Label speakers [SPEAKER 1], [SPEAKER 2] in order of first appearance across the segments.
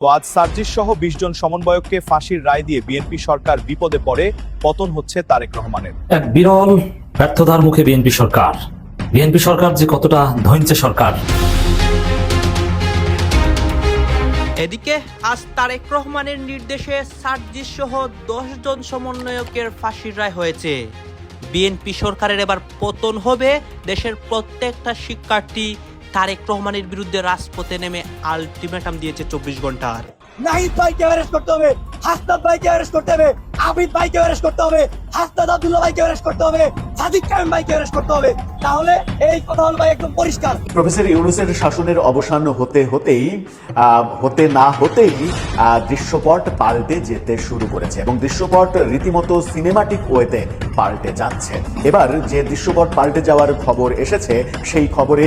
[SPEAKER 1] তো আজ সার্জিস সহ ২০ জন সমন্বয়ককে ফাঁসির রায় দিয়ে বিএনপি সরকার বিপদে পড়ে, পতন হচ্ছে তারেক রহমানের।
[SPEAKER 2] এক বিরল ব্যর্থতার মুখে বিএনপি সরকার যে কতটা ধৈর্য সরকার।
[SPEAKER 3] এদিকে আজ তারেক রহমানের নির্দেশে সার্জিস সহ ১০ জন সমন্বয়কের ফাঁসির রায় হয়েছে। বিএনপি সরকারের এবার পতন হবে। দেশের প্রত্যেকটা শিক্ষার্থী তারেক রহমানের বিরুদ্ধে রাজপথে নেমে আলটিমেটাম দিয়েছে ২৪ ঘন্টার।
[SPEAKER 4] নাহিদ ভাইকে অ্যারেস্ট করতে হবে, হাসনাত ভাইকে অ্যারেস্ট করতে হবে, আবিদ ভাইকে অ্যারেস্ট করতে হবে, হাসনাত আব্দুল্লাহ ভাইকে অ্যারেস্ট করতে হবে, সাদিক কায়েম ভাইকে অ্যারেস্ট করতে হবে। তাহলে এই কথা হল ভাই একদম পরিষ্কার।
[SPEAKER 5] প্রফেসর ইউনূসের শাসনের অবসান হতে না হতেই দৃশ্যপট পাল্টে যেতে শুরু করেছে এবং দৃশ্যপট রীতিমতো সিনেমাটিক ওয়েতে পাল্টে যাচ্ছে। এবার যে দৃশ্যপট পাল্টে যাওয়ার খবর এসেছে, সেই খবরে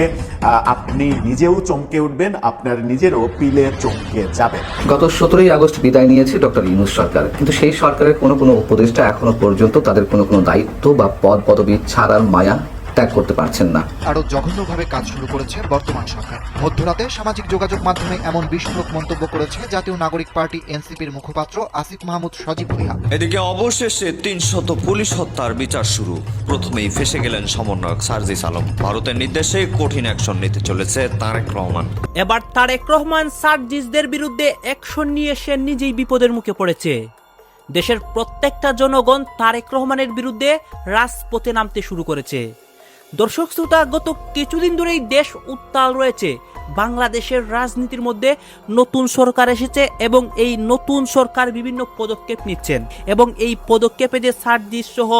[SPEAKER 5] আপনি নিজেও চমকে উঠবেন, আপনার নিজেরও পিলে চমকে যাবে।
[SPEAKER 6] গত 17ই আগস্ট বিদায় নিয়েছে ডক্টর ইউনূস সরকার, কিন্তু সেই সরকারের কোনো উপদেষ্টা এখনো পর্যন্ত তাদের কোনো দায়িত্ব বা পদ পদবি ছাড়ার মায়া ত্যাগ করতে পারছেন না।
[SPEAKER 7] আরো জঘন্যভাবে কাজ শুরু করেছে বর্তমান সরকার। মধ্যরাতে সামাজিক যোগাযোগ মাধ্যমে এমন বিস্ফোরক মন্তব্য করেছে জাতীয় নাগরিক পার্টি এনসিপির মুখপাত্র আসিফ মাহমুদ সজীব ভুঁইয়া।
[SPEAKER 8] এদিকে অবশেষে ৩০০ পুলিশ হত্যার বিচার শুরু। প্রথমেই ফেসে গেলেন সমন্বয়ক সার্জিস আলম। ভারতের নির্দেশে কঠিন অ্যাকশন নিতে চলেছে তারেক রহমান।
[SPEAKER 3] এবার তারেক রহমান সার্জিসদের বিরুদ্ধে অ্যাকশন নিয়ে সে নিজেই বিপদের মুখে পড়েছে। দেশের প্রত্যেকটা জনগণ তারেক রহমানের বিরুদ্ধে রাজপথে নামতে শুরু করেছে। দর্শক শ্রোতা, গত কিছুদিন ধরেই দেশ উত্তাল রয়েছে। বাংলাদেশের রাজনীতির মধ্যে নতুন সরকার এসেছে এবং এই নতুন সরকার বিভিন্ন পদক্ষেপ নিচ্ছেন এবং এই পদক্ষেপে যে সার্জিস সহ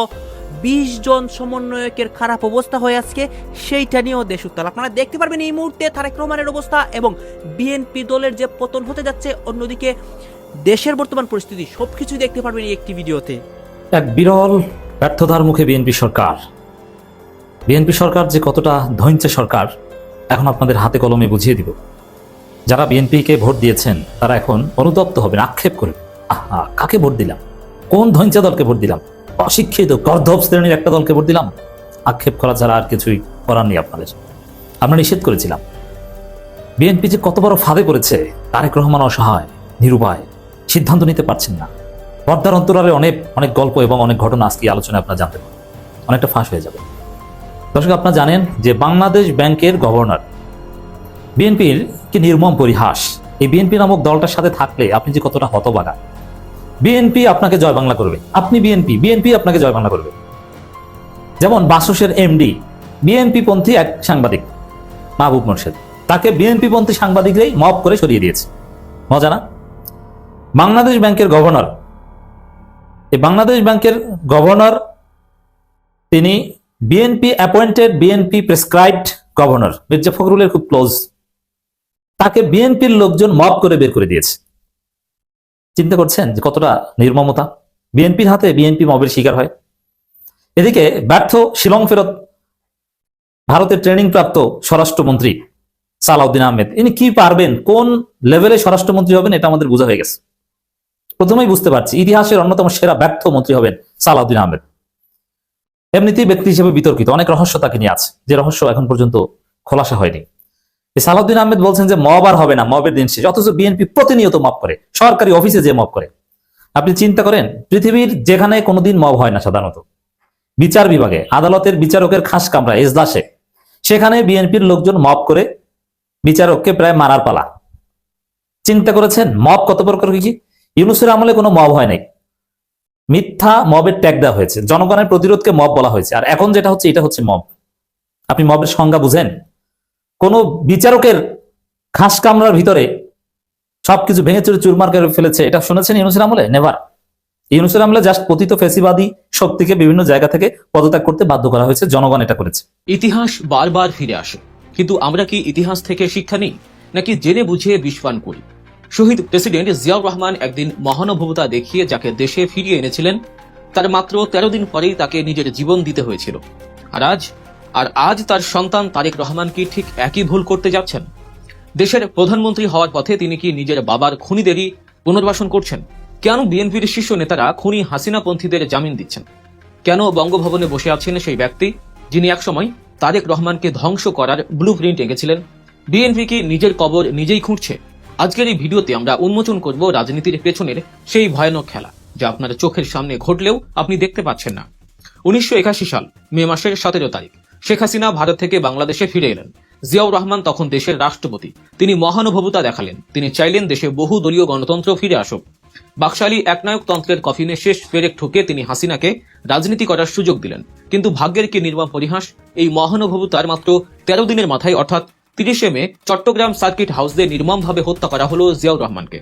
[SPEAKER 3] ২০ জন সমন্বয়কের খারাপ অবস্থা হয়ে আজকে, সেইটা নিয়েও দেশ উত্তাল। আপনারা দেখতে পারবেন এই মুহূর্তে তারেক রহমানের অবস্থা এবং বিএনপি দলের যে পতন হতে যাচ্ছে, অন্যদিকে দেশের বর্তমান পরিস্থিতি, সবকিছু দেখতে পারবেন এই একটি ভিডিওতে।
[SPEAKER 2] এক বিরল ব্যর্থতার মুখে বিএনপি সরকার যে কতটা ধৈর্য সরকার এখন আপনাদের হাতে কলমে বুঝিয়ে দিব। যারা বিএনপিকে ভোট দিয়েছেন তারা এখন অনুতপ্ত হবেন, আক্ষেপ করবেন, আহা কাকে ভোট দিলাম, কোন ধৈর্য দলকে ভোট দিলাম, অশিক্ষিত গর্ধব শ্রেণীর একটা দলকে ভোট দিলাম। আক্ষেপ করা ছাড়া আর কিছুই করার নেই আপনাদের। আমরা নিষেধ করেছিলাম। বিএনপি যে কত বড় ফাঁদে পড়েছে, তারেক রহমান অসহায়, নিরুপায়, সিদ্ধান্ত নিতে পারছেন না। পর্দার অন্তরালে অনেক গল্প এবং অনেক ঘটনা আজকে আলোচনায় আপনারা জানতে পারেন, অনেকটা ফাঁস হয়ে যাবে। দর্শক, আপনারা জানেন যে বাংলাদেশ ব্যাংকের গভর্নর বিএনপির কি নির্মম পরিহাস। এই বিএনপি নামক দলটার সাথে থাকলে আপনি যে কতটা হতবাগা। বিএনপি আপনাকে জয় বাংলা করবে, আপনি বিএনপি আপনাকে জয় বাংলা করবে। যেমন বাসসের এমডি বিএনপি পন্থী এক সাংবাদিক মাহবুব মোর্শেদ, তাকে বিএনপি পন্থী সাংবাদিকরাই মব করে সরিয়ে দিয়েছে। মজা না? বাংলাদেশ ব্যাংকের গভর্নর, এই বাংলাদেশ ব্যাংকের গভর্নর তিনি BNP appointed, BNP prescribed governor, Mirza ফখরুলের খুব ক্লোজ। তাকে বিএনপির লোকজন মব করে বের করে দিয়েছে। চিন্তা করছেন যে কতটা নির্মমতা। বিএনপির হাতে বিএনপি মবের শিকার হয়। এদিকে ব্যর্থ শিলং ফেরত ভারতের ট্রেনিং প্রাপ্ত স্বরাষ্ট্রমন্ত্রী সালাউদ্দিন আহমেদ, ইনি কি পারবেন, কোন লেভেলে স্বরাষ্ট্রমন্ত্রী হবেন, এটা আমাদের বোঝা হয়ে গেছে। প্রথমেই বুঝতে পারছি ইতিহাসের অন্যতম সেরা ব্যর্থ মন্ত্রী হবেন সালাউদ্দিন আহমেদ। এমনিতেই ব্যক্তি হিসেবে বিতর্কিত, অনেক রহস্য তাকে নিয়ে আছে, যে রহস্য এখন পর্যন্ত খোলাসা হয়নি। সালাউদ্দিন আহমেদ বলছেন যে মব আর হবে না, মবের দিন শেষ। অথচ বিএনপি প্রতিনিয়ত মব করে, সরকারি অফিসে যে মব করে। আপনি চিন্তা করেন, পৃথিবীর যেখানে কোনোদিন মব হয় না সাধারণত, বিচার বিভাগে, আদালতের বিচারকের খাস কামরা এজলাসে, সেখানে বিএনপির লোকজন মব করে বিচারককে প্রায় মারার পালা। চিন্তা করেছেন মব কত প্রকার কি? ইউনূসের আমলে কোনো মব হয় নাই, মিথ্যা মবের ট্যাগ দেওয়া হয়েছে, জনগণের প্রতিরোধকে মব বলা হয়েছে। আর এখন যেটা হচ্ছে, এটা হচ্ছে মব। আপনি মবের সংজ্ঞা বুঝেন? কোন বিচারকের খাস কামরার ভিতরে সবকিছু ভেঙে চুরে চুরমার করে ফেলেছে, এটা শুনেছেন ইউনূসের আমলে? নেভার। ইউনূসের আমলে জাস্ট পতিত ফ্যাসিবাদী শক্তিকে বিভিন্ন জায়গা থেকে পদত্যাগ করতে বাধ্য করা হয়েছে, জনগণ এটা করেছে।
[SPEAKER 9] ইতিহাস বারবার ফিরে আসে, কিন্তু আমরা কি ইতিহাস থেকে শিক্ষা নিই নাকি জেনে বুঝে বিস্ফান করি? শহীদ প্রেসিডেন্ট জিয়াউর রহমান একদিন মহানুভবতা দেখিয়ে যাকে দেশে ফিরিয়ে এনেছিলেন, তার মাত্র 13 দিন পরেই তাকে নিজের জীবন দিতে হয়েছিল। আর আজ তার সন্তান তারেক রহমান কি ঠিক একই ভুল করতে যাচ্ছেন? দেশের প্রধানমন্ত্রী হওয়ার পথে তিনি কি নিজের বাবার খুনিদেরই পুনর্বাসন করছেন? কেন বিএনপির শীর্ষ নেতারা খুনি হাসিনাপন্থীদের জামিন দিচ্ছেন? কেন বঙ্গভবনে বসে আছেন সেই ব্যক্তি যিনি একসময় তারেক রহমানকে ধ্বংস করার ব্লুপ্রিন্ট এঁকেছিলেন? বিএনপি কি নিজের কবর নিজেই খুঁড়ছে? আজকের এই ভিডিওতে আমরা উন্মোচন করব রাজনীতির পেছনের সেই ভয়ানক খেলা যা আপনার চোখের সামনে ঘটলেও আপনি দেখতে পাচ্ছেন না। 1981 সাল মে মাসের 17 তারিখ শেখ হাসিনা ভারত থেকে বাংলাদেশে ফিরে এলেন। জিয়াউর রহমান তখন দেশের রাষ্ট্রপতি। তিনি মহানুভবতা দেখালেন। তিনি চাইলেন দেশে বহু দলীয় গণতন্ত্র ফিরে আসুক। বাকশালী একনায়কতন্ত্রের কফিনে শেষ পেরেক ঠুকে তিনি হাসিনাকে রাজনীতি করার সুযোগ দিলেন। কিন্তু ভাগ্যের কি নির্মম পরিহাস, এই মহানুভবতার মাত্র 13 দিনের মাথায় অর্থাৎ 30 মে চট্টগ্রাম সার্কিট হাউসে নির্মমভাবে হত্যা করা হলো জিয়াউর রহমানকে।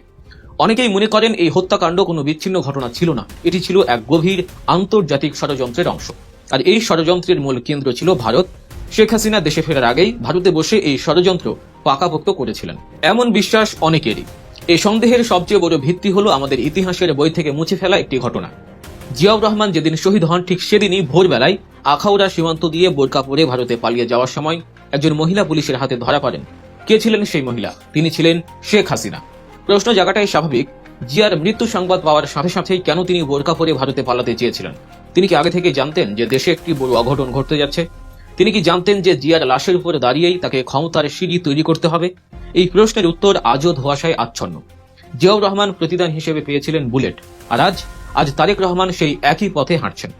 [SPEAKER 9] অনেকেই মনে করেন এই হত্যাকাণ্ড কোনো বিচ্ছিন্ন ঘটনা ছিল না, এটি ছিল এক গভীর আন্তর্জাতিক ষড়যন্ত্রের অংশ। আর এই ষড়যন্ত্রের মূল কেন্দ্র ছিল ভারত। শেখ হাসিনা দেশে ফেরার আগেই ভারতে বসে এই ষড়যন্ত্র পাকাপোক্ত করেছিলেন, এমন বিশ্বাস অনেকেরই। এই সন্দেহের সবচেয়ে বড় ভিত্তি হলো আমাদের ইতিহাসের বই থেকে মুছে ফেলা একটি ঘটনা। জিয়াউর রহমান যেদিন শহীদ হন ঠিক সেদিনই ভোরবেলায় আখাউড়া সীমান্ত দিয়ে বোরকা পরে ভারতে পালিয়ে যাওয়ার সময় একজন মহিলা পুলিশের হাতে ধরা পড়েন। কে ছিলেন সেই মহিলা? তিনি ছিলেন শেখ হাসিনা। প্রশ্ন জায়গাটাই স্বাভাবিক, জিয়ার মৃত্যু সংবাদ পাওয়ার সাথে সাথেই কেন তিনি বোরকা পরে ভারতে পালাতে চেয়েছিলেন? তিনি কি আগে থেকে জানতেন যে দেশে একটি বড় অঘটন ঘটতে যাচ্ছে? তিনি কি জানতেন যে জিয়ার লাশের উপরে দাঁড়িয়েই তাকে ক্ষমতার সিঁড়ি তৈরি করতে হবে? এই প্রশ্নের উত্তর আজও ধোঁয়াশায় আচ্ছন্ন। জিয়াউর রহমান প্রতিদান হিসেবে পেয়েছিলেন বুলেট, আর আজ তারেক রহমান সেই একই পথে হাঁটছেন।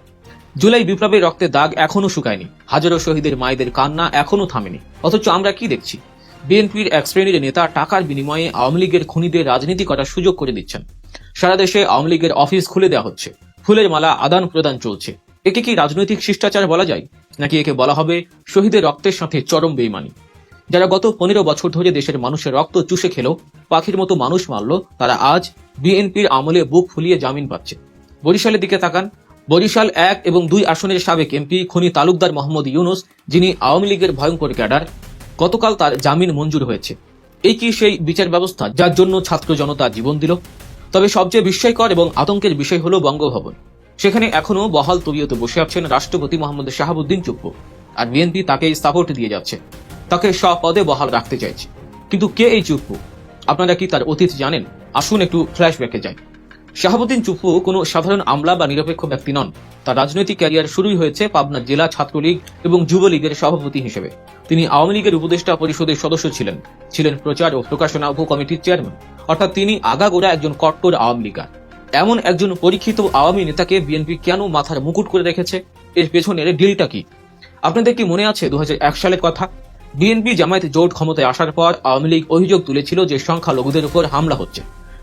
[SPEAKER 9] জুলাই বিপ্লবের রক্তে দাগ এখনো শুকায়নি, হাজারো শহীদের মায়েদের কান্না এখনো থামেনি। অথচ আমরা কি দেখছি? বিএনপির এক শ্রেণীর নেতা টাকার বিনিময়ে আওয়ামী লীগের খুনিদের রাজনীতি করার সুযোগ করে দিচ্ছেন। সারা দেশে আওয়ামী লীগের অফিস খুলে দেওয়া হচ্ছে, ফুলের মালা আদান প্রদান চলছে। একে কি রাজনৈতিক শিষ্টাচার বলা যায়, নাকি একে বলা হবে শহীদের রক্তের সাথে চরম বেইমানি? যারা গত 15 বছর ধরে দেশের মানুষের রক্ত চুষে খেলো, পাখির মতো মানুষ মারল, তারা আজ বিএনপির আমলে বুক ফুলিয়ে জামিন পাচ্ছে। বরিশালের দিকে তাকান। বরিশাল 1 এবং 2 আসনের সাবেক এমপি খনি তালুকদার মোহাম্মদ ইউনুস, যিনি আওয়ামী লীগের ভয়ঙ্কর ক্যাডার, গতকাল তার জামিন মঞ্জুর হয়েছে। এই কি সেই বিচার ব্যবস্থা যার জন্য ছাত্র জনতা জীবন দিল? তবে সবচেয়ে বিস্ময়কর এবং আতঙ্কের বিষয় হলো বঙ্গভবন। সেখানে এখনো বহাল তবিয়তে বসে আছেন রাষ্ট্রপতি মোহাম্মদ শাহাবুদ্দিন চুপ্পু, আর বিএনপি তাকেই সাপোর্ট দিয়ে যাচ্ছে, তাকে স্বপদে বহাল রাখতে চাইছে। কিন্তু কে এই চুপ্পু? আপনারা কি তার অতীত জানেন? আসুন একটু ফ্ল্যাশব্যাকে যাই। শাহাবুদ্দিন চুপ্পু কোনো সাধারণ আমলা বা নিরপেক্ষ ব্যক্তি নন। তার রাজনৈতিক ক্যারিয়ার শুরুই হয়েছে পাবনা জেলা ছাত্রলীগ এবং যুবলীগের সভাপতি হিসেবে। তিনি আওয়ামী লীগের উপদেষ্টা পরিষদের সদস্য ছিলেন প্রচার ও প্রকাশনা উপ কমিটির চেয়ারম্যান। অর্থাৎ তিনি আগাগোড়া একজন কট্টর আওয়ামী লীগার। এমন একজন পরীক্ষিত আওয়ামী নেতাকে বিএনপি কেন মাথার মুকুট করে রেখেছে? এর পেছনের ডিলটা কি? আপনাদের কি মনে আছে 2001 সালের কথা? বিএনপি জামায়াত জোট ক্ষমতায় আসার পর আওয়ামী লীগ অভিযোগ তুলেছিল যে সংখ্যালঘুদের উপর হামলা হচ্ছে।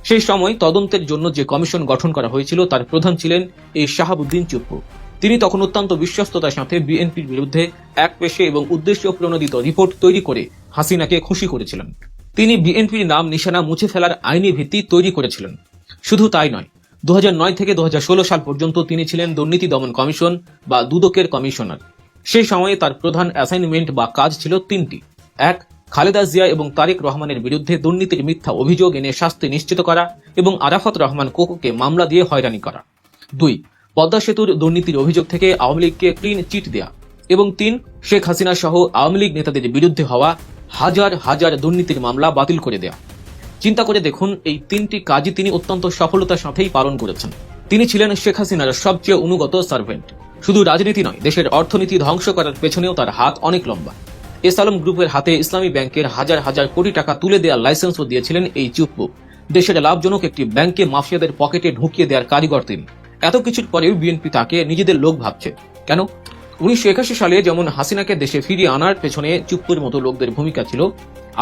[SPEAKER 9] সেই সময় তদন্তের জন্য যে কমিশন গঠন করা হয়েছিল তার প্রধান ছিলেন এই শাহাবুদ্দিন চুপ্পু। তিনি তখন অত্যন্ত বিশ্বস্ততার সাথে বিএনপির বিরুদ্ধে একপেশে এবং উদ্দেশ্য প্রণোদিত রিপোর্ট তৈরি করে হাসিনাকে খুশি করেছিলেন। তিনি বিএনপির নাম নিশানা মুছে ফেলার আইনি ভিত্তি তৈরি করেছিলেন। শুধু তাই নয়, 2009 থেকে 2016 সাল পর্যন্ত তিনি ছিলেন দুর্নীতি দমন কমিশন বা দুদকের কমিশনার। সেই সময়ে তার প্রধান অ্যাসাইনমেন্ট বা কাজ ছিল 3টি। 1, খালেদা জিয়া এবং তারেক রহমানের বিরুদ্ধে দুর্নীতির মিথ্যা অভিযোগ এনে শাস্তি নিশ্চিত করা এবং আরাফাত রহমান কোকোকে মামলা দিয়ে হয়রানি করা। 2, পদ্মা সেতুর দুর্নীতির অভিযোগ থেকে আওয়ামী লীগকে ক্লিন চিট দেয়া। এবং 3, শেখ হাসিনা সহ আওয়ামী লীগ নেতাদের বিরুদ্ধে হওয়া হাজার হাজার দুর্নীতির মামলা বাতিল করে দেয়া। চিন্তা করে দেখুন, এই 3টি কাজই তিনি অত্যন্ত সফলতার সাথেই পালন করেছেন। তিনি ছিলেন শেখ হাসিনার সবচেয়ে অনুগত সার্ভেন্ট। শুধু রাজনীতি নয়, দেশের অর্থনীতি ধ্বংস করার পেছনেও তার হাত অনেক লম্বা। এস আলম গ্রুপের হাতে ইসলামী ব্যাংকের হাজার হাজার কোটি টাকা তুলে দেওয়ার লাইসেন্সও দিয়েছিলেন এই চুপ্পু। দেশের লাভজনক একটি ব্যাংকে মাফিয়াদের পকেটে ঢুকিয়ে দেওয়ার কারিগর তিনি। এত কিছুর পরেও বিএনপি তাকে নিজেদের লোক ভাবছে কেন? 1981 সালে যেমন হাসিনাকে দেশে ফিরিয়ে আনার পেছনে চুপ্পুর মতো লোকদের ভূমিকা ছিল,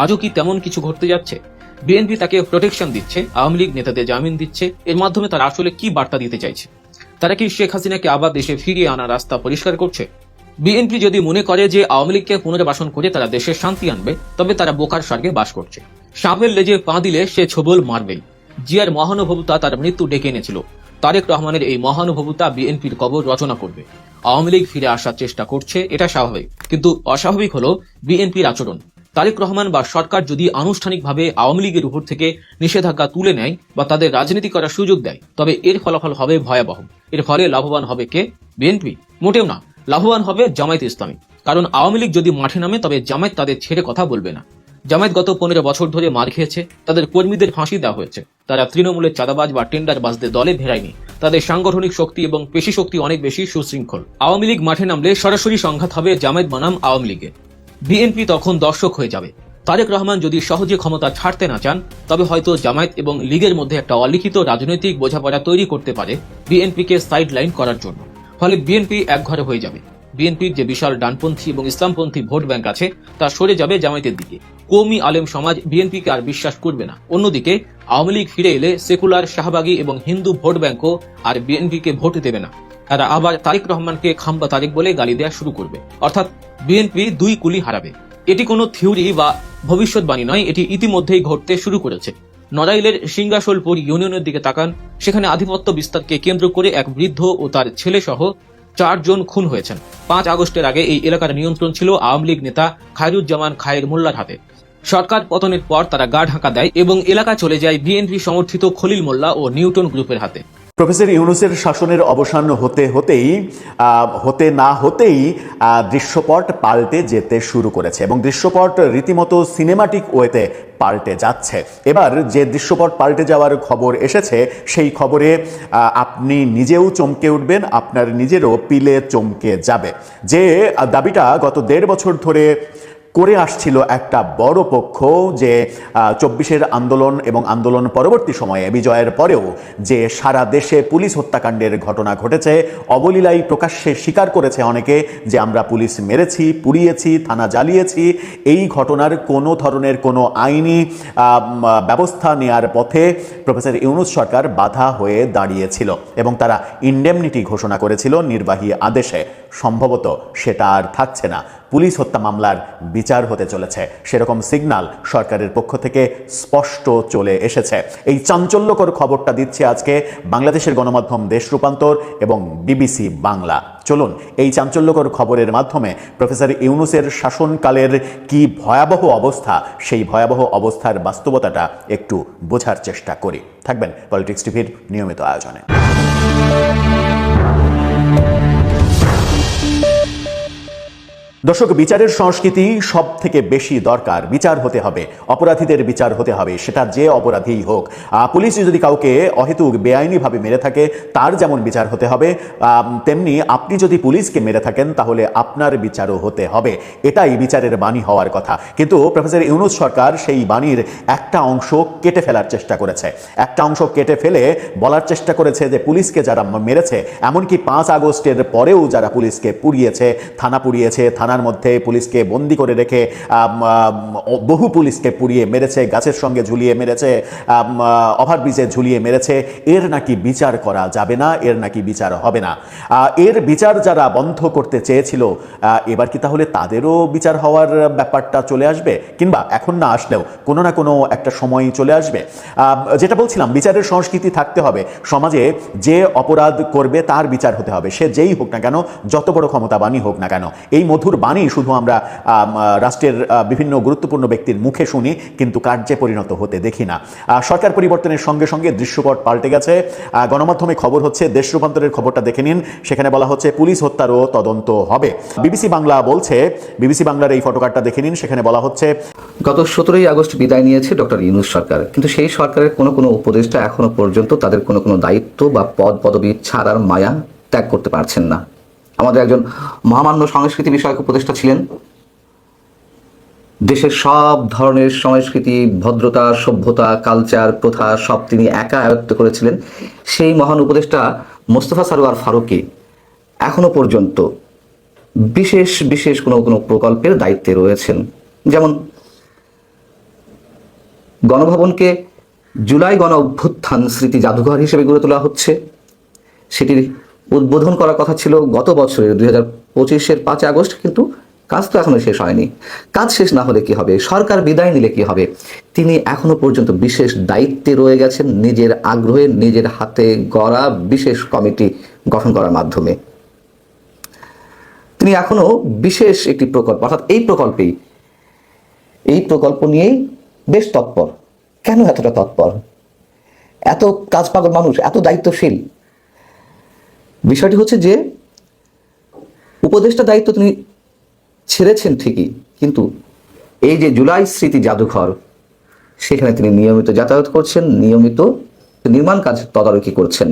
[SPEAKER 9] আজও কি তেমন কিছু ঘটতে যাচ্ছে? বিএনপি তাকে প্রোটেকশন দিচ্ছে, আওয়ামী লীগ নেতাদের জামিন দিচ্ছে। এর মাধ্যমে তারা আসলে কি বার্তা দিতে চাইছে? তারা কি শেখ হাসিনাকে আবার দেশে ফিরিয়ে আনার রাস্তা পরিষ্কার করছে? বিএনপি যদি মনে করে যে আওয়ামী লীগকে পুনর্বাসন করে তারা দেশে শান্তি আনবে, তবে তারা বোকার স্বর্গে বাস করছে। সাপের লেজে পা দিলে সে ছোবল মারবেই। জিয়ার মহানুভবতা তার মৃত্যু ডেকে এনেছিল। তারেক রহমানের এই মহানুভবতা বিএনপির কবর রচনা করবে। আওয়ামী লীগ ফিরে আসার চেষ্টা করছে, এটা স্বাভাবিক, কিন্তু অস্বাভাবিক হলো বিএনপির আচরণ। তারেক রহমান বা সরকার যদি আনুষ্ঠানিকভাবে আওয়ামী লীগের উপর থেকে নিষেধাজ্ঞা তুলে নেয় বা তাদের রাজনীতি করার সুযোগ দেয়, তবে এর ফলাফল হবে ভয়াবহ। এর ফলে লাভবান হবে কে? বিএনপি? মোটেও না, লাভবান হবে জামায়াত ইসলামী। কারণ আওয়ামী লীগ যদি মাঠে নামে, তবে জামায়াত তাদের ছেড়ে কথা বলবে না। জামায়াত গত 15 বছর ধরে মার খেয়েছে, তাদের কর্মীদের ফাঁসি দেওয়া হয়েছে। তারা তৃণমূলের চাঁদাবাজ বা টেন্ডারবাজদের দলে ভেড়ায়নি। তাদের সাংগঠনিক শক্তি এবং পেশি শক্তি অনেক বেশি সুশৃঙ্খল। আওয়ামী লীগ মাঠে নামলে সরাসরি সংঘাত হবে জামায়াত বনাম আওয়ামী লীগের। বিএনপি তখন দর্শক হয়ে যাবে। তারেক রহমান যদি সহজে ক্ষমতা ছাড়তে না চান, তবে হয়তো জামায়াত এবং লীগের মধ্যে একটা অলিখিত রাজনৈতিক বোঝাপড়া তৈরি করতে পারে বিএনপিকে সাইড লাইন করার জন্য। ফলে বিএনপি একঘরে হয়ে যাবে। বিএনপির যে বিশাল ডানপন্থী এবং ইসলামপন্থী ভোট ব্যাংক আছে তা সরে যাবে জামায়াতের দিকে। কওমি আলেম সমাজ বিএনপিকে আর বিশ্বাস করবে না। অন্যদিকে আওয়ামী লীগ ফিরে এলে সেকুলার, শাহবাগী এবং হিন্দু ভোট ব্যাংকও আর বিএনপিকে ভোট দেবে না। তারা আবার তারেক রহমানকে খাম্বা তারেক বলে গালি দেওয়া শুরু করবে। অর্থাৎ বিএনপি দুই কুলি হারাবে। এটি কোনো থিওরি বা ভবিষ্যৎবাণী নয়, এটি ইতিমধ্যেই ঘটতে শুরু করেছে। নড়াইলের সিংগাসোলপুর ইউনিয়নের দিকে তাকান, সেখানে আধিপত্য বিস্তারকে কেন্দ্র করে এক বৃদ্ধ ও তার ছেলে সহ 4 জন খুন হয়েছেন। 5 আগস্টের আগে এই এলাকার নিয়ন্ত্রণ ছিল আওয়ামী লীগ নেতা খায়রুজ্জামান খায়ের মোল্লার হাতে। সরকার পতনের পর তারা গা ঢাকা দেয় এবং এলাকা চলে যায় বিএনপি সমর্থিত খলিল মোল্লা ও নিউটন গ্রুপের হাতে।
[SPEAKER 5] প্রফেসর ইউনূসের শাসনের অবসান হতে না হতেই দৃশ্যপট পাল্টে যেতে শুরু করেছে এবং দৃশ্যপট রীতিমতো সিনেমাটিক ওয়েতে পাল্টে যাচ্ছে। এবার যে দৃশ্যপট পাল্টে যাওয়ার খবর এসেছে, সেই খবরে আপনি নিজেও চমকে উঠবেন, আপনার নিজেরও পিলে চমকে যাবে। যে দাবিটা গত 1.5 বছর ধরে করে আসছিল একটা বড় পক্ষ, যে 24-এর আন্দোলন এবং আন্দোলন পরবর্তী সময়ে বিজয়ের পরেও যে সারা দেশে পুলিশ হত্যাকাণ্ডের ঘটনা ঘটেছে, অবলীলায় প্রকাশ্যে স্বীকার করেছে অনেকে যে আমরা পুলিশ মেরেছি, পুড়িয়েছি, থানা জ্বালিয়েছি। এই ঘটনার কোনো ধরনের কোনো আইনি ব্যবস্থা নেয়ার পথে প্রফেসর ইউনূস সরকার বাধা হয়ে দাঁড়িয়েছিল এবং তারা ইন্ডেমনিটি ঘোষণা করেছিল নির্বাহী আদেশে। সম্ভবত সেটা আর থাকছে না। পুলিশ হত্যা মামলার বিচার হতে চলেছে, সেরকম সিগন্যাল সরকারের পক্ষ থেকে স্পষ্ট চলে এসেছে। এই চাঞ্চল্যকর খবরটা দিচ্ছে আজকে বাংলাদেশের গণমাধ্যম দেশ রূপান্তর এবং বিবিসি বাংলা। চলুন এই চাঞ্চল্যকর খবরের মাধ্যমে প্রফেসর ইউনূসের শাসনকালের কি ভয়াবহ অবস্থা, সেই ভয়াবহ অবস্থার বাস্তবতাটা একটু বোঝার চেষ্টা করি। থাকবেন পলিটিক্স টিভির নিয়মিত আয়োজনে। দর্শক, বিচারের সংস্কৃতি সব থেকে বেশি দরকার। বিচার হতে হবে, অপরাধীদের বিচার হতে হবে, সেটা যে অপরাধীই হোক। পুলিশ যদি কাউকে অহেতুক বেআইনিভাবে মেরে থাকে, তার যেমন বিচার হতে হবে, তেমনি আপনি যদি পুলিশকে মেরে থাকেন তাহলে আপনার বিচারও হতে হবে। এটাই বিচারের বাণী হওয়ার কথা। কিন্তু প্রফেসর ইউনূস সরকার সেই বাণীর একটা অংশ কেটে ফেলার চেষ্টা করেছে। একটা অংশ কেটে ফেলে বলার চেষ্টা করেছে যে পুলিশকে যারা মেরেছে, এমনকি 5 আগস্টের পরেও যারা পুলিশকে পুড়িয়েছে, থানা পুড়িয়েছে, থানার মধ্যে পুলিশকে বন্দি করে রেখে বহু পুলিশকে পুড়িয়ে মেরেছে, গাছের সঙ্গে ঝুলিয়ে মেরেছে, ওভারব্রিজে ঝুলিয়ে মেরেছে, এর নাকি বিচার করা যাবে না, এর নাকি বিচার হবে না। এর বিচার যারা বন্ধ করতে চেয়েছিল, এবার কি তাহলে তাদেরও বিচার হওয়ার ব্যাপারটা চলে আসবে? কিংবা এখন না আসলেও কোনো না কোনো একটা সময় চলে আসবে। যেটা বলছিলাম, বিচারের সংস্কৃতি থাকতে হবে। সমাজে যে অপরাধ করবে তার বিচার হতে হবে, সে যেই হোক না কেন, যত বড় ক্ষমতাবানই হোক না কেন। এই মধুর বাণী শুধু আমরা রাষ্ট্রের বিভিন্ন গুরুত্বপূর্ণ ব্যক্তির মুখে শুনি, কিন্তু কার্যে পরিণত হতে দেখি না। সরকার পরিবর্তনের সঙ্গে সঙ্গে দৃশ্যপট পাল্টে গেছে। গণমাধ্যমে খবর হচ্ছে, দেশ রূপান্তরের খবরটা দেখে নিন, সেখানে বলা হচ্ছে পুলিশ হত্যারও তদন্ত হবে। বিবিসি বাংলা বলছে, বিবিসি বাংলার এই ফটোকার্ডটা দেখে নিন, সেখানে বলা হচ্ছে
[SPEAKER 6] গত 17ই আগস্ট বিদায় নিয়েছে ডক্টর ইউনূস সরকার, কিন্তু সেই সরকারের কোনো উপদেষ্টা এখনো পর্যন্ত তাদের কোনো দায়িত্ব বা পদ পদবি ছাড়ার মায়া ত্যাগ করতে পারছেন না। আমাদের একজন মহামান্য সংস্কৃতি বিষয়ক উপদেষ্টা ছিলেন, দেশের সব ধরনের সংস্কৃতি, ভদ্রতা, সভ্যতা, কালচার, প্রথা সব তিনি একা আয়ত্ত করেছিলেন। সেই মহান উপদেষ্টা মোস্তফা সরোয়ার ফারুকী এখনো পর্যন্ত বিশেষ বিশেষ কোনো প্রকল্পের দায়িত্বে রয়েছেন। যেমন গণভবনকে জুলাই গণ অভ্যুত্থান স্মৃতি জাদুঘর হিসেবে গড়ে তোলা হচ্ছে। সেটির উদ্বোধন করার কথা ছিল গত বছরের 2025-এর 5 আগস্ট, কিন্তু কাজ তো এখনো শেষ হয়নি। কাজ শেষ না হলে কি হবে? সরকার বিদায় নিলে কি হবে? তিনি এখনো পর্যন্ত বিশেষ দায়িত্বে রয়ে গেছেন, নিজের আগ্রহে নিজের হাতে গড়া বিশেষ কমিটি গঠন করার মাধ্যমে। তিনি এখনো বিশেষ একটি প্রকল্প, অর্থাৎ এই প্রকল্প নিয়েই বেশ তৎপর। কেন এতটা তৎপর? এত কাজ পাগল মানুষ, এত দায়িত্বশীল। বিষয়টি হচ্ছে যে উপদেষ্টা দায়িত্ব তিনি ছেড়েছেন ঠিকই, কিন্তু এই যে জুলাই স্মৃতি জাদুঘর, সেখানে তিনি নিয়মিত যাতায়াত করছেন, নিয়মিত নির্মাণ কাজ তদারকি করছেন।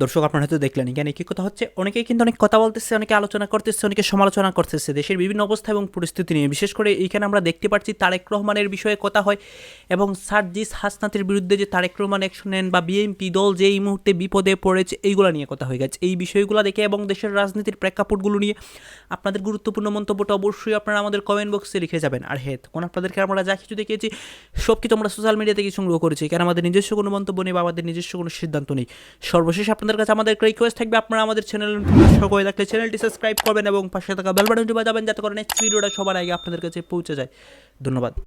[SPEAKER 3] দর্শক আপনারা হয়তো দেখলেন এখানে কি কথা হচ্ছে, অনেকেই কিন্তু অনেক কথা বলতেছে, অনেকে আলোচনা করতেছে, অনেকে সমালোচনা করতেছে দেশের বিভিন্ন অবস্থা এবং পরিস্থিতি নিয়ে। বিশেষ করে এইখানে আমরা দেখতে পাচ্ছি তারেক রহমানের বিষয়ে কথা হয় এবং সার্জিস হাসনাতের বিরুদ্ধে যে তারেক রহমান অ্যাকশন নেন বা বিএনপি দল যে এই মুহূর্তে বিপদে পড়েছে এইগুলো নিয়ে কথা হয়ে গেছে। এই বিষয়গুলো দেখে এবং দেশের রাজনীতির প্রেক্ষাপটগুলো নিয়ে আপনাদের গুরুত্বপূর্ণ মন্তব্যটা অবশ্যই আপনারা আমাদের কমেন্ট বক্সে লিখে যাবেন। আর হ্যাঁ, তখন আপনাদেরকে আমরা যা কিছু দেখিয়েছি সব কিছু আমরা সোশ্যাল মিডিয়া থেকে সংগ্রহ করেছি, কারণ আমাদের নিজস্ব কোনো মন্তব্য নেই বা আমাদের নিজস্ব কোনো সিদ্ধান্ত নেই। সর্বশেষ আপনাদের কাছে আমাদের রিকোয়েস্ট থাকবে, আপনারা আমাদের চ্যানেল দর্শক হয়ে থাকলে চ্যানেলটি সাবস্ক্রাইব করবেন এবং পাশে থাকা বেল বাটনটি বাজাবেন যাতে করে নেক্সট ভিডিওটা সবার আগে আপনাদের কাছে পৌঁছে যায়। ধন্যবাদ।